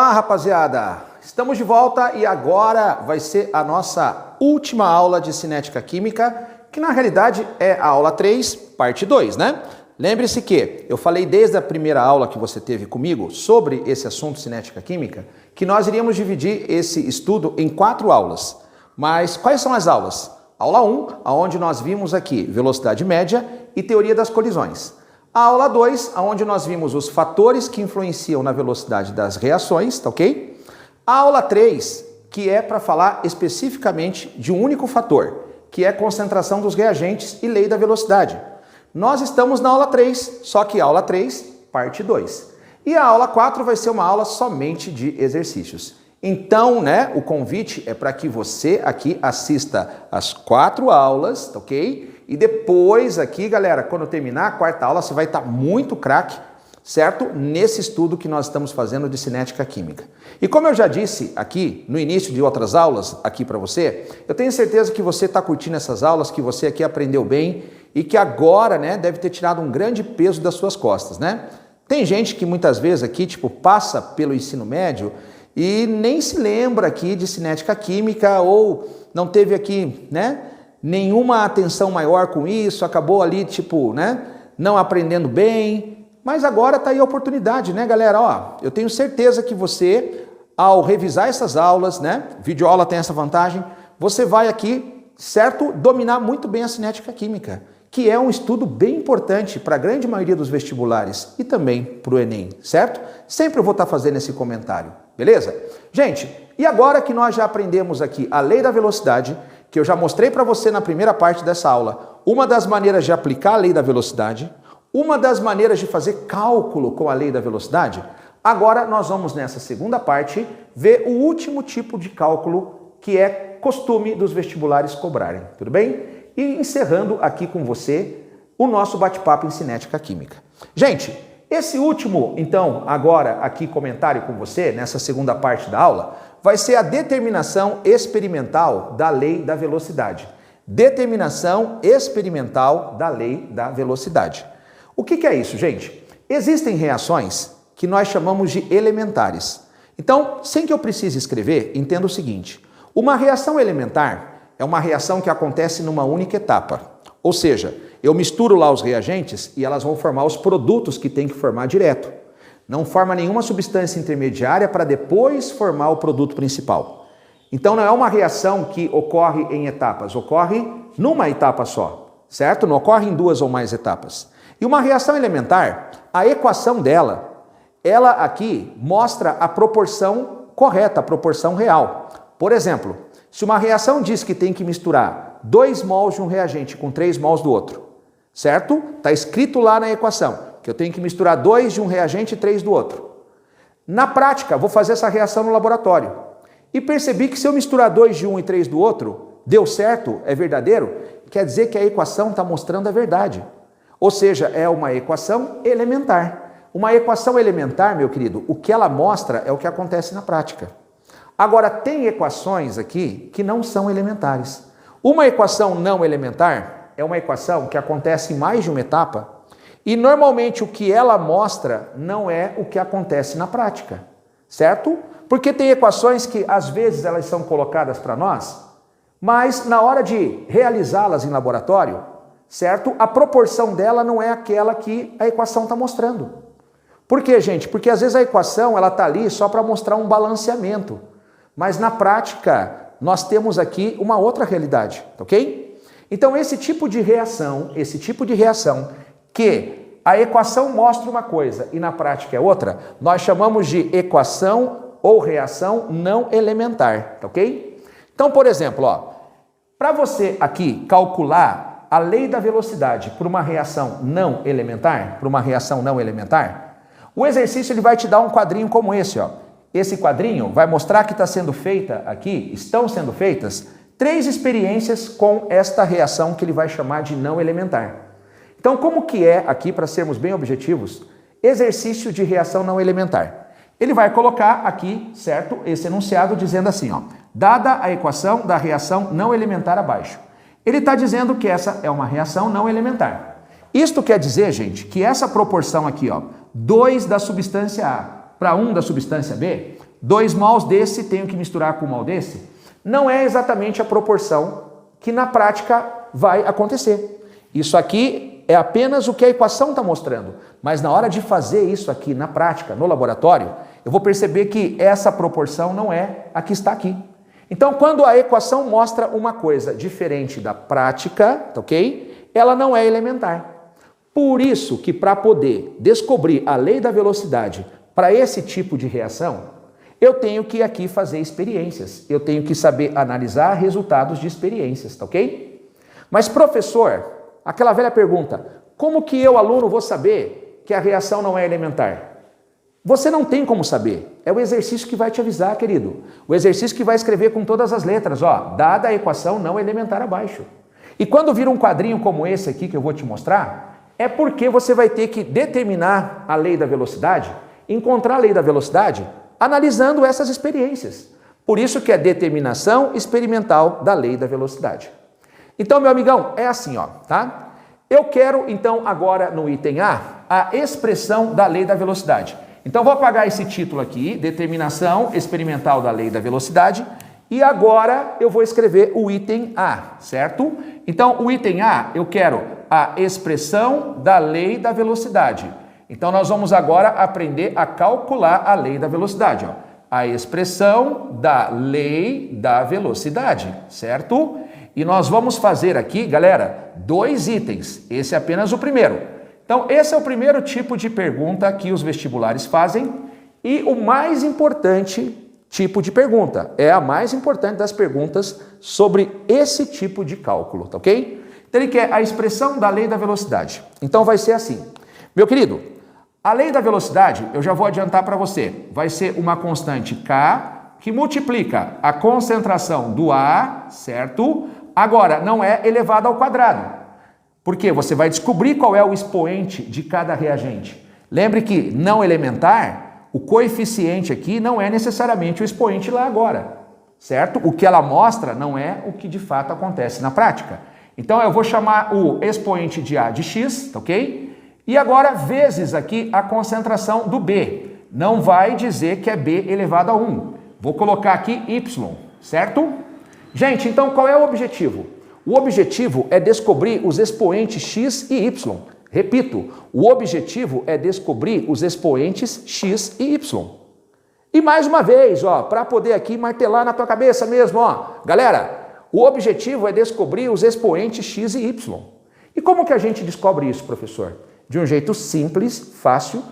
Olá, rapaziada! Estamos de volta e agora vai ser a nossa última aula de cinética química, que na realidade é a aula 3, parte 2, né? Lembre-se que eu falei desde a primeira aula que você teve comigo sobre esse assunto cinética química, que nós iríamos dividir esse estudo em 4 aulas. Mas quais são as aulas? Aula 1, onde nós vimos aqui velocidade média e teoria das colisões. A aula 2, onde nós vimos os fatores que influenciam na velocidade das reações, tá ok? A aula 3, que é para falar especificamente de um único fator, que é a concentração dos reagentes e lei da velocidade. Nós estamos na aula 3, só que aula 3, parte 2. E a aula 4 vai ser uma aula somente de exercícios. Então, né, o convite é para que você aqui assista as 4 aulas, tá ok? E depois aqui, galera, quando terminar a 4ª aula, você vai estar muito craque, certo? Nesse estudo que nós estamos fazendo de cinética química. E como eu já disse aqui, no início de outras aulas aqui para você, eu tenho certeza que você está curtindo essas aulas, que você aqui aprendeu bem e que agora, né, deve ter tirado um grande peso das suas costas, né? Tem gente que muitas vezes aqui, tipo, passa pelo ensino médio e nem se lembra aqui de cinética química ou não teve aqui, né, nenhuma atenção maior com isso, acabou ali, tipo, né, não aprendendo bem. Mas agora tá aí a oportunidade, né, galera? Ó, eu tenho certeza que você, ao revisar essas aulas, né, videoaula tem essa vantagem, você vai aqui, certo, dominar muito bem a cinética química, que é um estudo bem importante para a grande maioria dos vestibulares e também para o Enem, certo? Sempre eu vou estar fazendo esse comentário, beleza? Gente, e agora que nós já aprendemos aqui a lei da velocidade, que eu já mostrei para você na primeira parte dessa aula, uma das maneiras de aplicar a lei da velocidade, uma das maneiras de fazer cálculo com a lei da velocidade, agora nós vamos nessa segunda parte ver o último tipo de cálculo que é costume dos vestibulares cobrarem, tudo bem? E encerrando aqui com você o nosso bate-papo em cinética química. Gente, esse último, então, agora aqui comentário com você, nessa segunda parte da aula, vai ser a determinação experimental da lei da velocidade. Determinação experimental da lei da velocidade. O que é isso, gente? Existem reações que nós chamamos de elementares. Então, sem que eu precise escrever, entenda o seguinte. Uma reação elementar é uma reação que acontece numa única etapa. Ou seja, eu misturo lá os reagentes e elas vão formar os produtos que tem que formar direto. Não forma nenhuma substância intermediária para depois formar o produto principal. Então não é uma reação que ocorre em etapas, ocorre numa etapa só, certo? Não ocorre em 2 ou mais etapas. E uma reação elementar, a equação dela, ela aqui mostra a proporção correta, a proporção real. Por exemplo, se uma reação diz que tem que misturar 2 mols de um reagente com 3 mols do outro, certo? Está escrito lá na equação que eu tenho que misturar 2 de um reagente e 3 do outro. Na prática, vou fazer essa reação no laboratório e percebi que se eu misturar 2 de um e 3 do outro, deu certo, é verdadeiro, quer dizer que a equação está mostrando a verdade. Ou seja, é uma equação elementar. Uma equação elementar, meu querido, o que ela mostra é o que acontece na prática. Agora, tem equações aqui que não são elementares. Uma equação não elementar é uma equação que acontece em mais de uma etapa e normalmente o que ela mostra não é o que acontece na prática, certo? Porque tem equações que às vezes elas são colocadas para nós, mas na hora de realizá-las em laboratório, certo? A proporção dela não é aquela que a equação está mostrando. Por quê, gente? Porque às vezes a equação ela está ali só para mostrar um balanceamento. Mas na prática, nós temos aqui uma outra realidade, ok? Então esse tipo de reação que a equação mostra uma coisa e na prática é outra, nós chamamos de equação ou reação não elementar, ok? Então, por exemplo, ó, para você aqui calcular a lei da velocidade para uma reação não elementar, o exercício ele vai te dar um quadrinho como esse, ó. Esse quadrinho vai mostrar que estão sendo feitas 3 experiências com esta reação que ele vai chamar de não elementar. Então, como que é aqui, para sermos bem objetivos, exercício de reação não elementar? Ele vai colocar aqui, certo, esse enunciado dizendo assim, ó, dada a equação da reação não elementar abaixo. Ele está dizendo que essa é uma reação não elementar. Isto quer dizer, gente, que essa proporção aqui, ó, 2 da substância A para 1 da substância B, 2 mols desse tenho que misturar com 1 mol desse? Não é exatamente a proporção que na prática vai acontecer. Isso aqui é apenas o que a equação está mostrando. Mas na hora de fazer isso aqui na prática, no laboratório, eu vou perceber que essa proporção não é a que está aqui. Então, quando a equação mostra uma coisa diferente da prática, tá ok? Ela não é elementar. Por isso que para poder descobrir a lei da velocidade para esse tipo de reação, eu tenho que aqui fazer experiências. Eu tenho que saber analisar resultados de experiências, tá ok? Mas professor, aquela velha pergunta, como que eu, aluno, vou saber que a reação não é elementar? Você não tem como saber. É o exercício que vai te avisar, querido. O exercício que vai escrever com todas as letras, ó, dada a equação não elementar abaixo. E quando vir um quadrinho como esse aqui que eu vou te mostrar, é porque você vai ter que determinar a lei da velocidade, encontrar a lei da velocidade, analisando essas experiências. Por isso que é determinação experimental da lei da velocidade. Então, meu amigão, é assim, ó, tá? Eu quero, então, agora no item A expressão da lei da velocidade. Então, vou apagar esse título aqui, determinação experimental da lei da velocidade, e agora eu vou escrever o item A, certo? Então, o item A, eu quero a expressão da lei da velocidade. Então, nós vamos agora aprender a calcular a lei da velocidade, ó. A expressão da lei da velocidade, certo? E nós vamos fazer aqui, galera, 2 itens. Esse é apenas o primeiro. Então, esse é o primeiro tipo de pergunta que os vestibulares fazem e o mais importante tipo de pergunta. É a mais importante das perguntas sobre esse tipo de cálculo, tá ok? Então, ele quer a expressão da lei da velocidade. Então, vai ser assim. Meu querido, a lei da velocidade, eu já vou adiantar para você, vai ser uma constante K que multiplica a concentração do A, certo? Agora, não é elevada ao quadrado. Porque você vai descobrir qual é o expoente de cada reagente. Lembre que não elementar, o coeficiente aqui não é necessariamente o expoente lá agora, certo? O que ela mostra não é o que de fato acontece na prática. Então eu vou chamar o expoente de A de x, tá ok? E agora vezes aqui a concentração do B. Não vai dizer que é B elevado a 1. Vou colocar aqui y, certo? Gente, então qual é o objetivo? O objetivo é descobrir os expoentes x e y. Repito, o objetivo é descobrir os expoentes x e y. E mais uma vez, ó, para poder aqui martelar na tua cabeça mesmo, ó. Galera, o objetivo é descobrir os expoentes x e y. E como que a gente descobre isso, professor? De um jeito simples, fácil,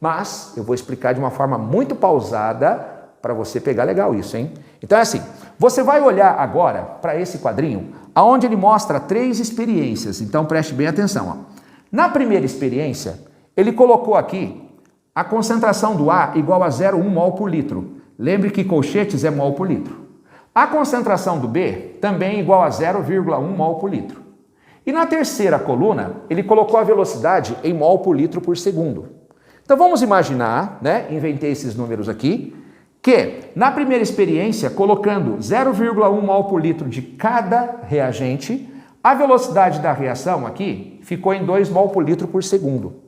mas eu vou explicar de uma forma muito pausada para você pegar legal isso, hein? Então é assim, você vai olhar agora para esse quadrinho, onde ele mostra 3 experiências, então preste bem atenção. Ó. Na primeira experiência, ele colocou aqui a concentração do A igual a 0,1 mol por litro. Lembre que colchetes é mol por litro. A concentração do B também igual a 0,1 mol por litro. E na terceira coluna, ele colocou a velocidade em mol por litro por segundo. Então vamos imaginar, né, inventei esses números aqui, que na primeira experiência, colocando 0,1 mol por litro de cada reagente, a velocidade da reação aqui ficou em 2 mol por litro por segundo.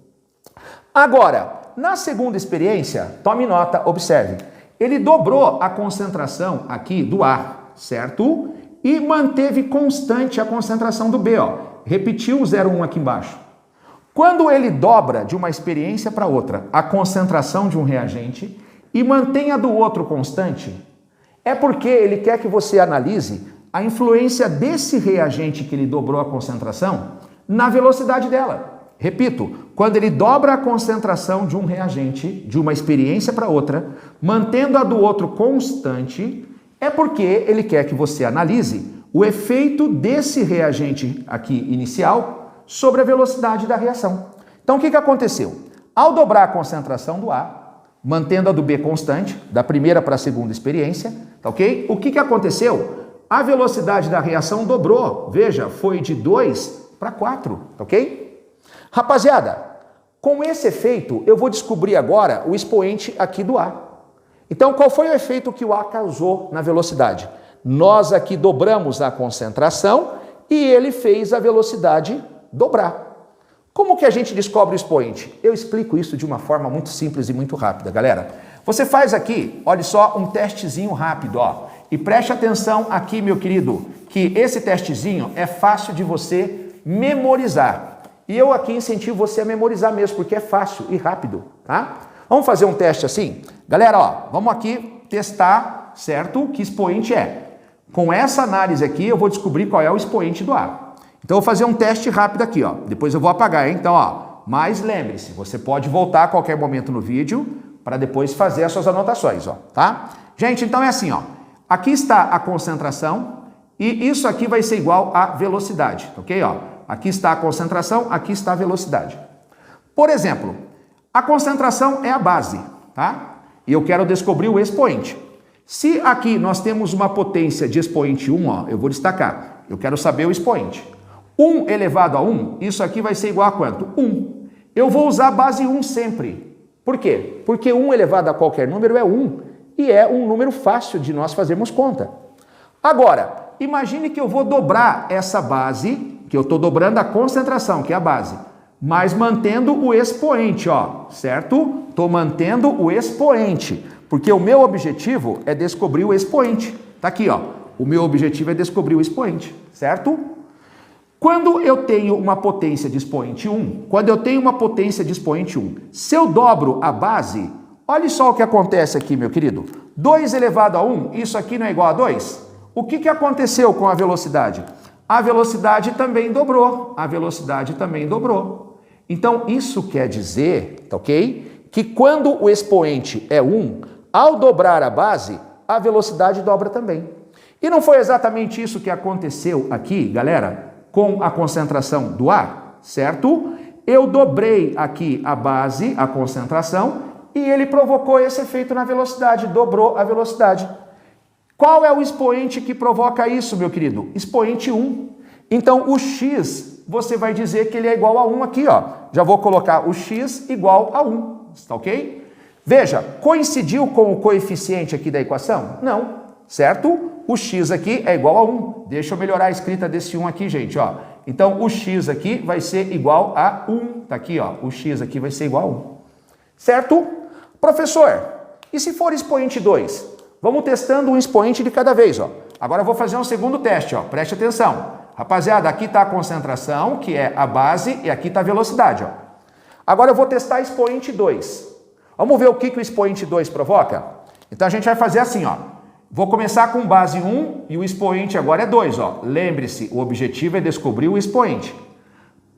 Agora, na segunda experiência, tome nota, observe, ele dobrou a concentração aqui do A, certo? E manteve constante a concentração do B, ó. Repetiu o 0,1 aqui embaixo. Quando ele dobra de uma experiência para outra a concentração de um reagente, e mantenha do outro constante, é porque ele quer que você analise a influência desse reagente que ele dobrou a concentração na velocidade dela. Repito, quando ele dobra a concentração de um reagente de uma experiência para outra, mantendo a do outro constante, é porque ele quer que você analise o efeito desse reagente aqui inicial sobre a velocidade da reação. Então o que aconteceu? Ao dobrar a concentração do A, mantendo a do B constante, da primeira para a segunda experiência, tá ok? O que aconteceu? A velocidade da reação dobrou, veja, foi de 2 para 4, tá ok? Rapaziada, com esse efeito, eu vou descobrir agora o expoente aqui do A. Então, qual foi o efeito que o A causou na velocidade? Nós aqui dobramos a concentração e ele fez a velocidade dobrar. Como que a gente descobre o expoente? Eu explico isso de uma forma muito simples e muito rápida, galera. Você faz aqui, olha só, um testezinho rápido, ó. E preste atenção aqui, meu querido, que esse testezinho é fácil de você memorizar. E eu aqui incentivo você a memorizar mesmo, porque é fácil e rápido, tá? Vamos fazer um teste assim? Galera, ó, vamos aqui testar, certo? Que expoente é. Com essa análise aqui, eu vou descobrir qual é o expoente do A. Então, eu vou fazer um teste rápido aqui, ó. Depois eu vou apagar, hein? Então, ó, mas lembre-se, você pode voltar a qualquer momento no vídeo para depois fazer as suas anotações, ó, tá? Gente, então é assim, ó. Aqui está a concentração e isso aqui vai ser igual à velocidade, ok? Ó, aqui está a concentração, aqui está a velocidade. Por exemplo, a concentração é a base, tá? E eu quero descobrir o expoente. Se aqui nós temos uma potência de expoente 1, ó, eu vou destacar. Eu quero saber o expoente. 1 elevado a 1, isso aqui vai ser igual a quanto? 1. Eu vou usar a base 1 sempre. Por quê? Porque 1 elevado a qualquer número é 1. E é um número fácil de nós fazermos conta. Agora, imagine que eu vou dobrar essa base, que eu estou dobrando a concentração, que é a base, mas mantendo o expoente, ó, certo? Estou mantendo o expoente, porque o meu objetivo é descobrir o expoente. Tá aqui, ó. O meu objetivo é descobrir o expoente, certo? Quando eu tenho uma potência de expoente 1, se eu dobro a base, olha só o que acontece aqui, meu querido. 2 elevado a 1, isso aqui não é igual a 2? O que aconteceu com a velocidade? A velocidade também dobrou. A velocidade também dobrou. Então, isso quer dizer, tá ok? Que quando o expoente é 1, ao dobrar a base, a velocidade dobra também. E não foi exatamente isso que aconteceu aqui, galera, com a concentração do ar, certo? Eu dobrei aqui a base, a concentração, e ele provocou esse efeito na velocidade, dobrou a velocidade. Qual é o expoente que provoca isso, meu querido? Expoente 1. Então, o x, você vai dizer que ele é igual a 1 aqui, ó. Já vou colocar o x igual a 1, tá ok? Veja, coincidiu com o coeficiente aqui da equação? Não, certo? O x aqui é igual a 1. Deixa eu melhorar a escrita desse 1 aqui, gente, ó. Então, o x aqui vai ser igual a 1. Tá aqui, ó. O x aqui vai ser igual a 1. Certo? Professor, e se for expoente 2? Vamos testando um expoente de cada vez, ó. Agora eu vou fazer um segundo teste, ó. Preste atenção. Rapaziada, aqui está a concentração, que é a base, e aqui está a velocidade, ó. Agora eu vou testar expoente 2. Vamos ver o que o expoente 2 provoca? Então a gente vai fazer assim, ó. Vou começar com base 1 e o expoente agora é 2, ó. Lembre-se, o objetivo é descobrir o expoente.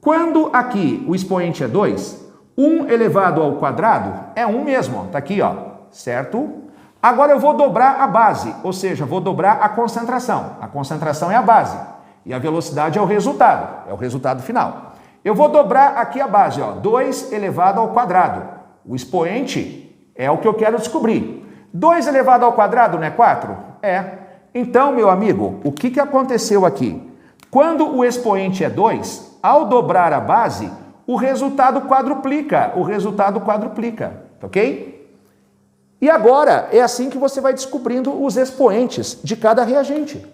Quando aqui o expoente é 2, 1 elevado ao quadrado é 1 mesmo, ó. Tá aqui, ó. Certo? Agora eu vou dobrar a base, ou seja, vou dobrar a concentração. A concentração é a base e a velocidade é o resultado final. Eu vou dobrar aqui a base, ó, 2 elevado ao quadrado. O expoente é o que eu quero descobrir. 2 elevado ao quadrado não é 4? É. Então, meu amigo, o que aconteceu aqui? Quando o expoente é 2, ao dobrar a base, o resultado quadruplica. Ok? E agora, é assim que você vai descobrindo os expoentes de cada reagente.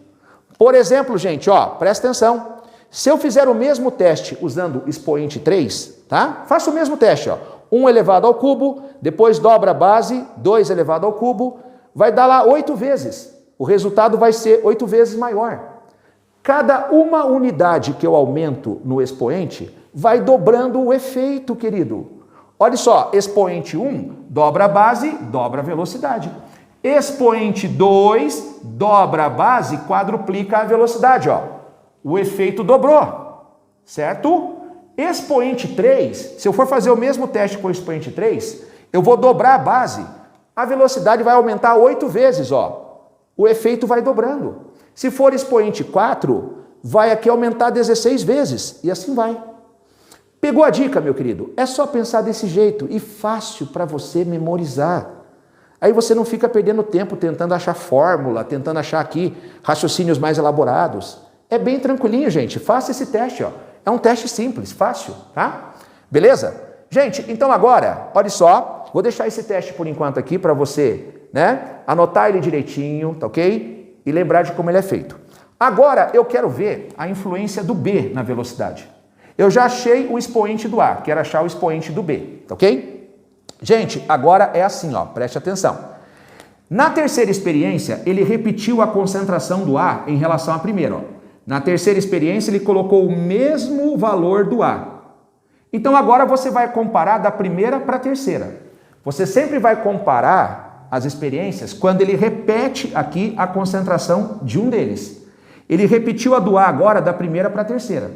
Por exemplo, gente, ó, presta atenção. Se eu fizer o mesmo teste usando expoente 3, tá? Faça o mesmo teste, ó. 1 elevado ao cubo, depois dobra a base, 2 elevado ao cubo, vai dar lá 8 vezes. O resultado vai ser 8 vezes maior. Cada uma unidade que eu aumento no expoente vai dobrando o efeito, querido. Olha só, expoente 1, dobra a base, dobra a velocidade. Expoente 2, dobra a base, quadruplica a velocidade, ó. O efeito dobrou, certo? Expoente 3, se eu for fazer o mesmo teste com o expoente 3, eu vou dobrar a base, a velocidade vai aumentar 8 vezes, ó. O efeito vai dobrando. Se for expoente 4, vai aqui aumentar 16 vezes, e assim vai. Pegou a dica, meu querido? É só pensar desse jeito e fácil para você memorizar. Aí você não fica perdendo tempo tentando achar fórmula, tentando achar aqui raciocínios mais elaborados. É bem tranquilinho, gente. Faça esse teste, ó. É um teste simples, fácil, tá? Beleza? Gente, então agora, olha só, vou deixar esse teste por enquanto aqui para você, né? Anotar ele direitinho, tá ok? E lembrar de como ele é feito. Agora eu quero ver a influência do B na velocidade. Eu já achei o expoente do A, quero achar o expoente do B, tá ok? Gente, agora é assim, ó, preste atenção. Na terceira experiência, ele repetiu a concentração do A em relação à primeira. Ó. Na terceira experiência, ele colocou o mesmo valor do A. Então agora você vai comparar da primeira para a terceira. Você sempre vai comparar as experiências quando ele repete aqui a concentração de um deles. Ele repetiu a do A agora da primeira para a terceira.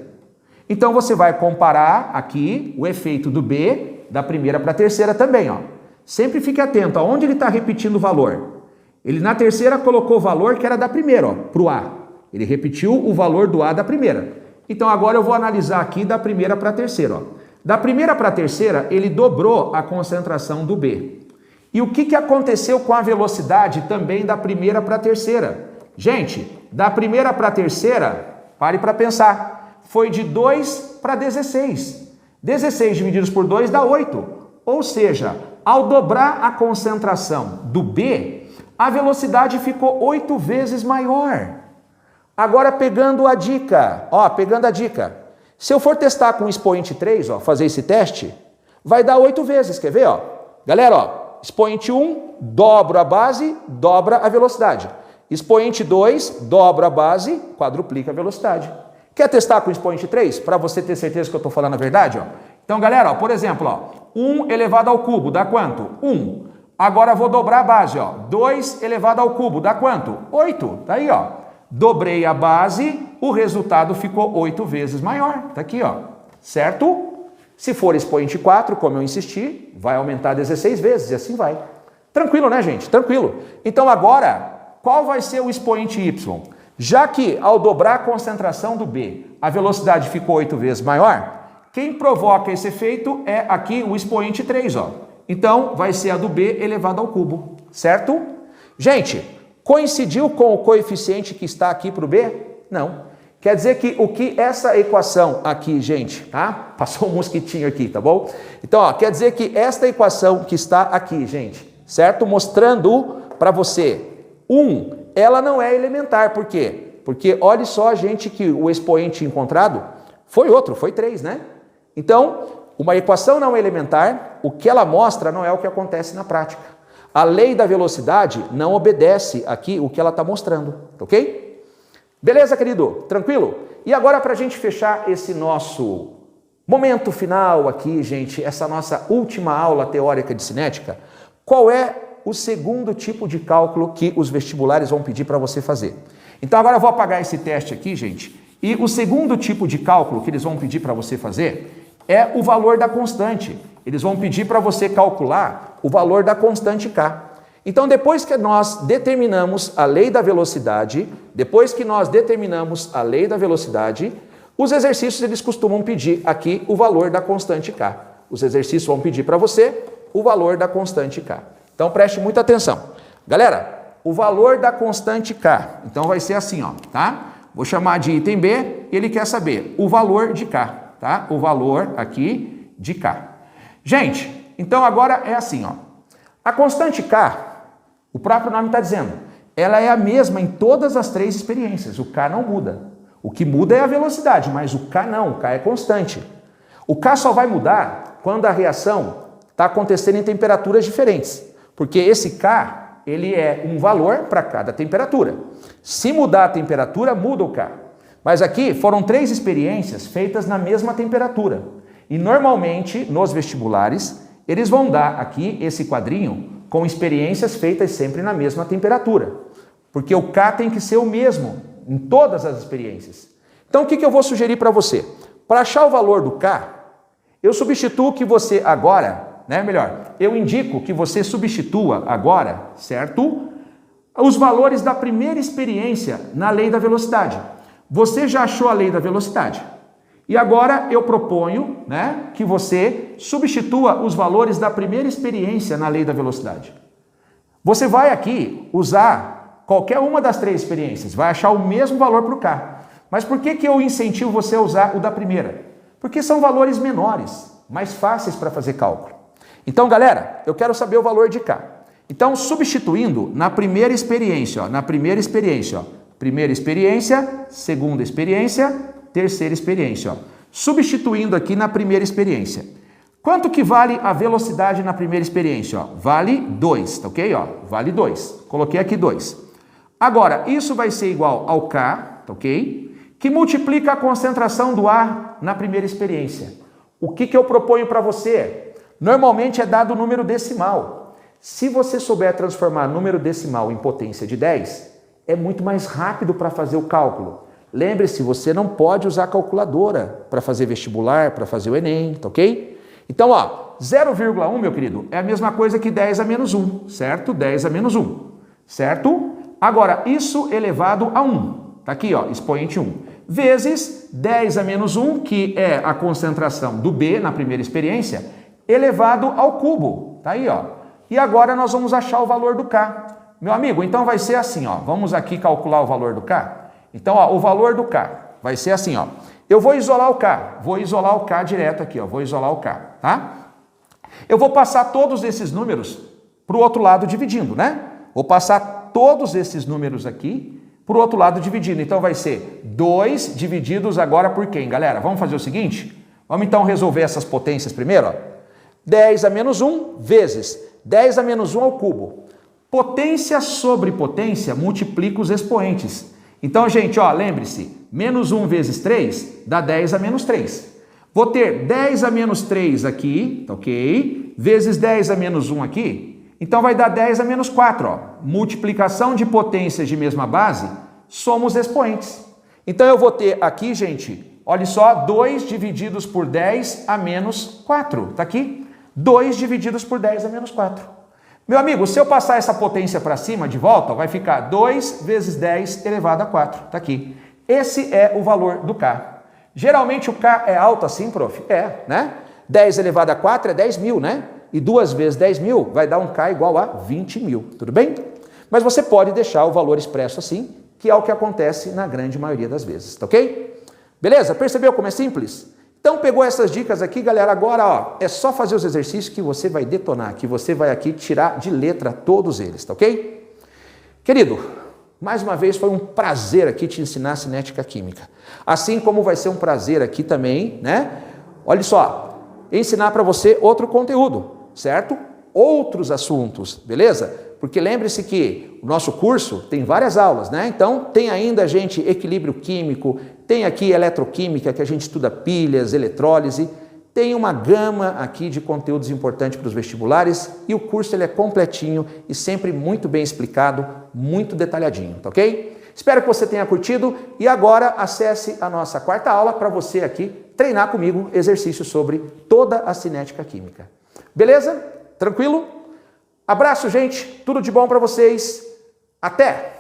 Então você vai comparar aqui o efeito do B da primeira para a terceira também, ó. Sempre fique atento aonde ele está repetindo o valor. Ele na terceira colocou o valor que era da primeira, ó, para o A. Ele repetiu o valor do A da primeira. Então agora eu vou analisar aqui da primeira para a terceira, ó. Da primeira para a terceira, ele dobrou a concentração do B. E o que aconteceu com a velocidade também da primeira para a terceira? Gente, da primeira para a terceira, pare para pensar, foi de 2 para 16. 16 divididos por 2 dá 8. Ou seja, ao dobrar a concentração do B, a velocidade ficou 8 vezes maior. Agora pegando a dica, ó, pegando a dica. Se eu for testar com o expoente 3, ó, fazer esse teste, vai dar 8 vezes, quer ver, ó? Galera, ó, expoente 1, dobro a base, dobra a velocidade. Expoente 2, dobra a base, quadruplica a velocidade. Quer testar com o expoente 3? Para você ter certeza que eu estou falando a verdade, ó. Então, galera, ó, por exemplo, ó, 1 elevado ao cubo dá quanto? 1. Agora vou dobrar a base, ó. 2 elevado ao cubo dá quanto? 8. Tá aí, ó. Dobrei a base, o resultado ficou 8 vezes maior. Tá aqui, ó. Certo? Se for expoente 4, como eu insisti, vai aumentar 16 vezes e assim vai. Tranquilo, né, gente? Tranquilo. Então agora, qual vai ser o expoente y? Já que ao dobrar a concentração do B, a velocidade ficou 8 vezes maior, quem provoca esse efeito é aqui o expoente 3, ó. Então, vai ser a do B elevado ao cubo, certo? Gente, coincidiu com o coeficiente que está aqui para o B? Não. Quer dizer que o que essa equação aqui, gente, tá? Passou um mosquitinho aqui, tá bom? Então, ó, quer dizer que esta equação que está aqui, gente, certo? Mostrando para você, ela não é elementar. Por quê? Porque olhe só, gente, que o expoente encontrado foi outro, foi 3, né? Então, uma equação não elementar, o que ela mostra não é o que acontece na prática. A lei da velocidade não obedece aqui o que ela está mostrando, ok? Beleza, querido? Tranquilo? E agora, para a gente fechar esse nosso momento final aqui, gente, essa nossa última aula teórica de cinética, qual é o segundo tipo de cálculo que os vestibulares vão pedir para você fazer? Então, agora eu vou apagar esse teste aqui, gente, e o segundo tipo de cálculo que eles vão pedir para você fazer é o valor da constante. Eles vão pedir para você calcular o valor da constante K. Então, depois que nós determinamos a lei da velocidade, os exercícios eles costumam pedir aqui o valor da constante K. Os exercícios vão pedir para você o valor da constante K. Então, preste muita atenção. Galera, o valor da constante K, então vai ser assim, ó, tá? Vou chamar de item B, ele quer saber o valor de K, tá? O valor aqui de K. Gente, então agora é assim, ó. A constante K, o próprio nome está dizendo, ela é a mesma em todas as 3 experiências. O K não muda. O que muda é a velocidade, mas o K não, o K é constante. O K só vai mudar quando a reação está acontecendo em temperaturas diferentes, porque esse K, ele é um valor para cada temperatura. Se mudar a temperatura, muda o K. Mas aqui foram 3 experiências feitas na mesma temperatura. E normalmente, nos vestibulares, eles vão dar aqui esse quadrinho com experiências feitas sempre na mesma temperatura. Porque o K tem que ser o mesmo em todas as experiências. Então, o que eu vou sugerir para você? Para achar o valor do K, eu substituo que você agora, né? Melhor, eu indico que você substitua agora, certo? Os valores da primeira experiência na lei da velocidade. Você já achou a lei da velocidade. E agora eu proponho, né, que você substitua os valores da primeira experiência na lei da velocidade. Você vai aqui usar qualquer uma das 3 experiências, vai achar o mesmo valor para o K. Mas por que eu incentivo você a usar o da primeira? Porque são valores menores, mais fáceis para fazer cálculo. Então, galera, eu quero saber o valor de K. Então, substituindo na primeira experiência, ó, primeira experiência, segunda experiência, terceira experiência, ó. Substituindo aqui na primeira experiência. Quanto que vale a velocidade na primeira experiência? Ó, vale 2, tá ok? Ó, vale 2. Coloquei aqui 2. Agora, isso vai ser igual ao K, tá ok? Que multiplica a concentração do ar na primeira experiência. O que eu proponho para você? Normalmente é dado o número decimal. Se você souber transformar número decimal em potência de 10, é muito mais rápido para fazer o cálculo. Lembre-se, você não pode usar calculadora para fazer vestibular, para fazer o Enem, tá ok? Então, ó, 0,1, meu querido, é a mesma coisa que 10 a menos 1, certo? 10 a menos 1, certo? Agora, isso elevado a 1, tá aqui, ó, expoente 1, vezes 10 a menos 1, que é a concentração do B na primeira experiência, elevado ao cubo, tá aí, ó. E agora nós vamos achar o valor do K. Meu amigo, então vai ser assim, ó, vamos aqui calcular o valor do K. Então, ó, o valor do K vai ser assim, ó. Eu vou isolar o K direto aqui, ó, vou isolar o K, tá? Eu vou passar todos esses números para o outro lado dividindo, né? Vou passar todos esses números aqui para o outro lado dividindo. Então vai ser 2 divididos agora por quem, galera? Vamos fazer o seguinte? Vamos então resolver essas potências primeiro, ó. 10 a menos 1 vezes 10 a menos 1 ao cubo. Potência sobre potência multiplica os expoentes. Então, gente, ó, lembre-se, menos 1 vezes 3 dá 10 a menos 3. Vou ter 10 a menos 3 aqui, ok? Vezes 10 a menos 1 aqui. Então vai dar 10 a menos 4, ó. Multiplicação de potências de mesma base, somos expoentes. Então eu vou ter aqui, gente, olha só, 2 divididos por 10 a menos 4, tá aqui? 2 divididos por 10 a menos 4. Meu amigo, se eu passar essa potência para cima de volta, vai ficar 2 vezes 10 elevado a 4, tá aqui. Esse é o valor do K. Geralmente o K é alto assim, prof? É, né? 10 elevado a 4 é 10 mil, né? E 2 vezes 10 mil vai dar um K igual a 20 mil, tudo bem? Mas você pode deixar o valor expresso assim, que é o que acontece na grande maioria das vezes, tá ok? Beleza? Percebeu como é simples? Então pegou essas dicas aqui, galera, agora ó, é só fazer os exercícios que você vai detonar, que você vai aqui tirar de letra todos eles, tá ok? Querido, mais uma vez foi um prazer aqui te ensinar cinética química. Assim como vai ser um prazer aqui também, né? Olha só, ensinar para você outro conteúdo, certo? Outros assuntos, beleza? Porque lembre-se que o nosso curso tem várias aulas, né? Então tem ainda, gente, equilíbrio químico, tem aqui eletroquímica, que a gente estuda pilhas, eletrólise, tem uma gama aqui de conteúdos importantes para os vestibulares e o curso ele é completinho e sempre muito bem explicado, muito detalhadinho, tá ok? Espero que você tenha curtido e agora acesse a nossa quarta aula para você aqui treinar comigo exercícios sobre toda a cinética química. Beleza? Tranquilo? Abraço, gente. Tudo de bom para vocês. Até!